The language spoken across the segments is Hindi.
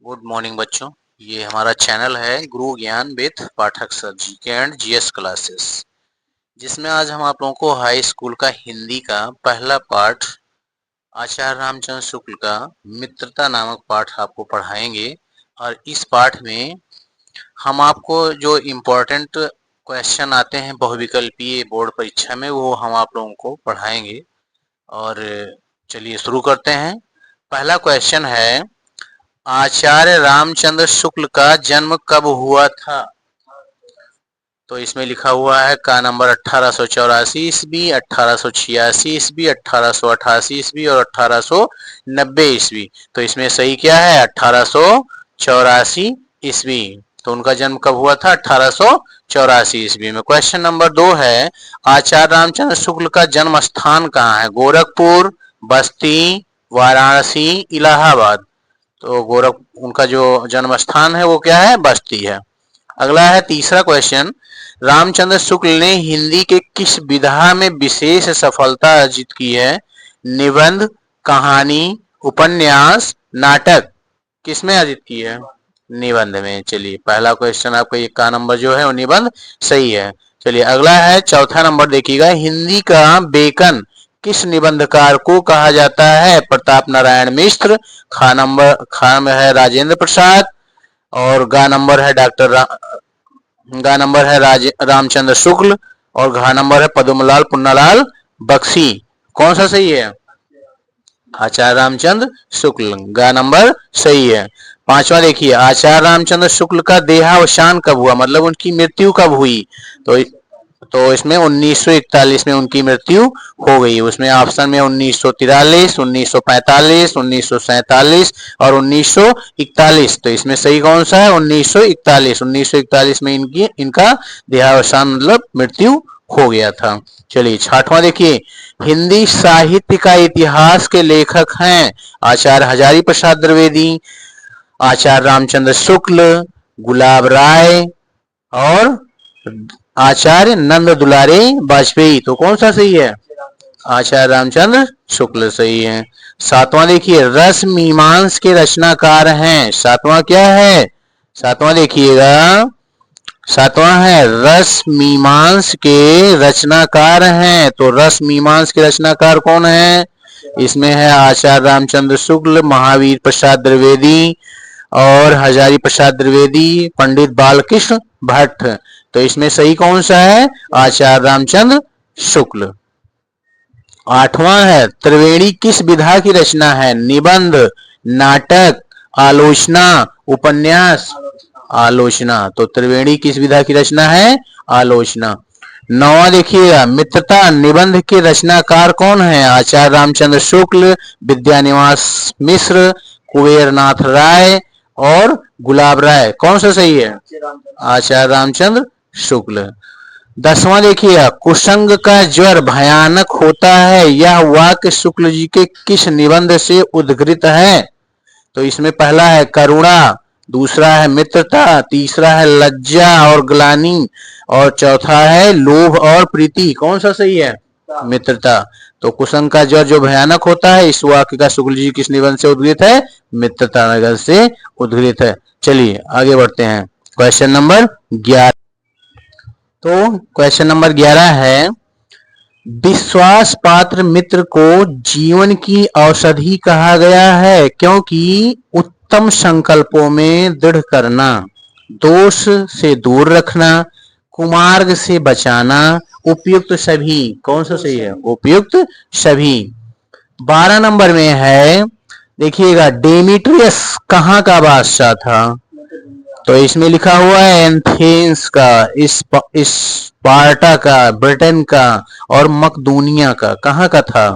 गुड मॉर्निंग बच्चों। ये हमारा चैनल है गुरु ज्ञान with Pathak sir GK and GS classes, जिसमें आज हम आप लोगों को हाई स्कूल का हिंदी का पहला पाठ आचार्य रामचंद्र शुक्ल का मित्रता नामक पाठ आपको पढ़ाएंगे। और इस पाठ में हम आपको जो इम्पोर्टेंट क्वेश्चन आते हैं बहुविकल्पीय बोर्ड परीक्षा में वो हम आप लोगों को पढ़ाएंगे। और चलिए शुरू करते हैं। पहला क्वेश्चन है, आचार्य रामचंद्र शुक्ल का जन्म कब हुआ था? तो इसमें लिखा हुआ है का नंबर 1884 ईस्वी, 1886 ईस्वी, 1888 ईस्वी और 1890 ईस्वी। तो इसमें सही क्या है? 1884 ईस्वी। तो उनका जन्म कब हुआ था? 1884 ईस्वी में। क्वेश्चन नंबर 2 है, आचार्य रामचंद्र शुक्ल का जन्म स्थान कहाँ है? गोरखपुर, बस्ती, वाराणसी, इलाहाबाद। तो उनका जो जन्म स्थान है वो क्या है? बस्ती है। अगला है तीसरा क्वेश्चन, रामचंद्र शुक्ल ने हिंदी के किस विधा में विशेष सफलता अर्जित की है? निबंध, कहानी, उपन्यास, नाटक। किसमें अर्जित की है? निबंध में। चलिए पहला क्वेश्चन आपका ये का नंबर जो है वो निबंध सही है। चलिए अगला है चौथा नंबर, देखिएगा, हिंदी का बेकन किस निबंधकार को कहा जाता है? प्रताप नारायण मिश्र। खा में है राजेंद्र प्रसाद। और गा नंबर है रामचंद्र शुक्ल। और घा नंबर है पद्मलाल पुन्नालाल बख्शी। कौन सा सही है? आचार्य रामचंद्र शुक्ल, गा नंबर सही है। पांचवा देखिए, आचार्य रामचंद्र शुक्ल का देहावसान कब हुआ, मतलब उनकी मृत्यु कब हुई? तो इसमें 1941 में उनकी मृत्यु हो गई। उसमें ऑप्शन में 1943, 1945, 1947 और 1941। तो इसमें सही कौन सा है? 1941। 1941 में इनका देहावसान मतलब मृत्यु हो गया था। चलिए छठवां देखिए, हिंदी साहित्य का इतिहास के लेखक हैं आचार्य हजारी प्रसाद द्विवेदी, आचार्य रामचंद्र शुक्ल, गुलाब राय और आचार्य नंद दुलारे वाजपेयी। तो कौन सा सही है? आचार्य रामचंद्र शुक्ल सही है। सातवां देखिए, रस मीमांस के रचनाकार हैं। सातवां क्या है? सातवां देखिएगा, सातवां है रस मीमांस के रचनाकार हैं। तो रस मीमांस के रचनाकार कौन है? इसमें है आचार्य रामचंद्र शुक्ल, महावीर प्रसाद द्विवेदी और हजारी प्रसाद द्विवेदी, पंडित बालकृष्ण भट्ट। तो इसमें सही कौन सा है? आचार्य रामचंद्र शुक्ल। आठवां है, त्रिवेणी किस विधा की रचना है? निबंध, नाटक, आलोचना, उपन्यास। आलोचना। तो त्रिवेणी किस विधा की रचना है? आलोचना। नौवां देखिएगा, मित्रता निबंध के रचनाकार कौन है? आचार्य रामचंद्र शुक्ल, विद्यानिवास मिश्र, कुबेरनाथ राय और गुलाब राय। कौन सा सही है? आचार्य रामचंद्र शुक्ल। दसवां देखिए, कुसंग का ज्वर भयानक होता है, यह वाक्य शुक्ल जी के किस निबंध से उद्धृत है? तो इसमें पहला है करुणा, दूसरा है मित्रता, तीसरा है लज्जा और ग्लानि और चौथा है लोभ और प्रीति। कौन सा सही है? मित्रता। तो कुसंग का ज्वर जो भयानक होता है, इस वाक्य का शुक्ल जी किस निबंध से उद्धृत है? मित्रता निबंध से उद्धृत है। चलिए आगे बढ़ते हैं। Question number 11। तो क्वेश्चन नंबर 11 है, विश्वास पात्र मित्र को जीवन की औषधि कहा गया है क्योंकि उत्तम संकल्पों में दृढ़ करना, दोष से दूर रखना, कुमार्ग से बचाना, उपयुक्त सभी। कौन सा सही है? उपयुक्त सभी। 12 नंबर में है, देखिएगा, डेमीट्रियस कहाँ का बादशाह था? तो इसमें लिखा हुआ है एथेंस का, स्पार्टा का, ब्रिटेन का और मकदूनिया का। कहाँ का था?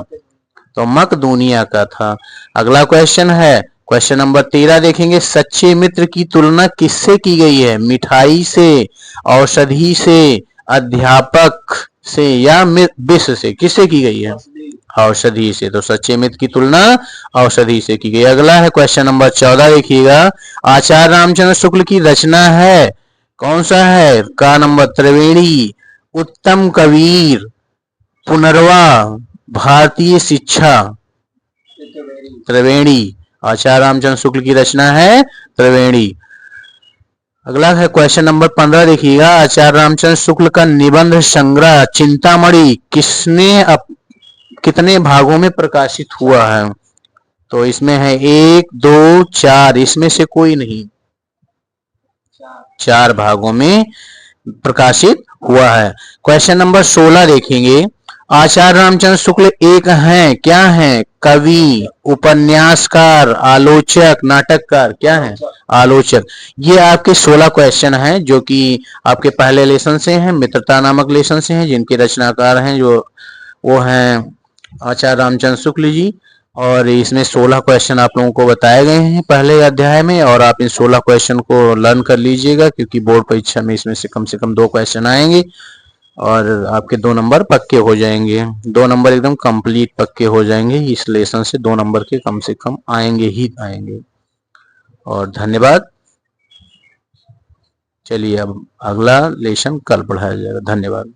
तो मकदूनिया का था। अगला क्वेश्चन है क्वेश्चन नंबर 13, देखेंगे, सच्चे मित्र की तुलना किससे की गई है? मिठाई से, औषधि से, अध्यापक से या विष से? किससे की गई है? औषधि से। तो सच्चे मित्र की तुलना औषधि से की गई। अगला है क्वेश्चन नंबर 14, देखिएगा, आचार्य रामचंद्र शुक्ल की रचना है, कौन सा है? का नंबर त्रिवेणी, उत्तम कबीर, पुनर्वा, भारतीय शिक्षा। त्रिवेणी। आचार्य रामचंद्र शुक्ल की रचना है त्रिवेणी। अगला है क्वेश्चन नंबर 15 देखिएगा, आचार्य रामचंद्र शुक्ल का निबंध संग्रह चिंतामणि कितने भागों में प्रकाशित हुआ है? तो इसमें है 1, 2, 4, इसमें से कोई नहीं, 4 भागों में प्रकाशित हुआ है। क्वेश्चन नंबर 16 देखेंगे, आचार्य रामचंद्र शुक्ल एक हैं, क्या हैं? कवि, उपन्यासकार, आलोचक, नाटककार। क्या है? आलोचक। ये आपके 16 क्वेश्चन हैं जो कि आपके पहले लेसन से हैं, मित्रता नामक लेसन से हैं, जिनके रचनाकार हैं जो वो हैं आचार्य रामचंद्र शुक्ल जी। और इसमें 16 क्वेश्चन आप लोगों को बताए गए हैं पहले अध्याय में, और आप इन 16 क्वेश्चन को लर्न कर लीजिएगा, क्योंकि बोर्ड परीक्षा में इसमें से कम 2 क्वेश्चन आएंगे और आपके 2 नंबर पक्के हो जाएंगे। 2 नंबर एकदम कंप्लीट पक्के हो जाएंगे, इस लेसन से 2 नंबर के कम से कम आएंगे ही आएंगे। और धन्यवाद। चलिए अब अगला लेसन कल पढ़ाया जाएगा। धन्यवाद।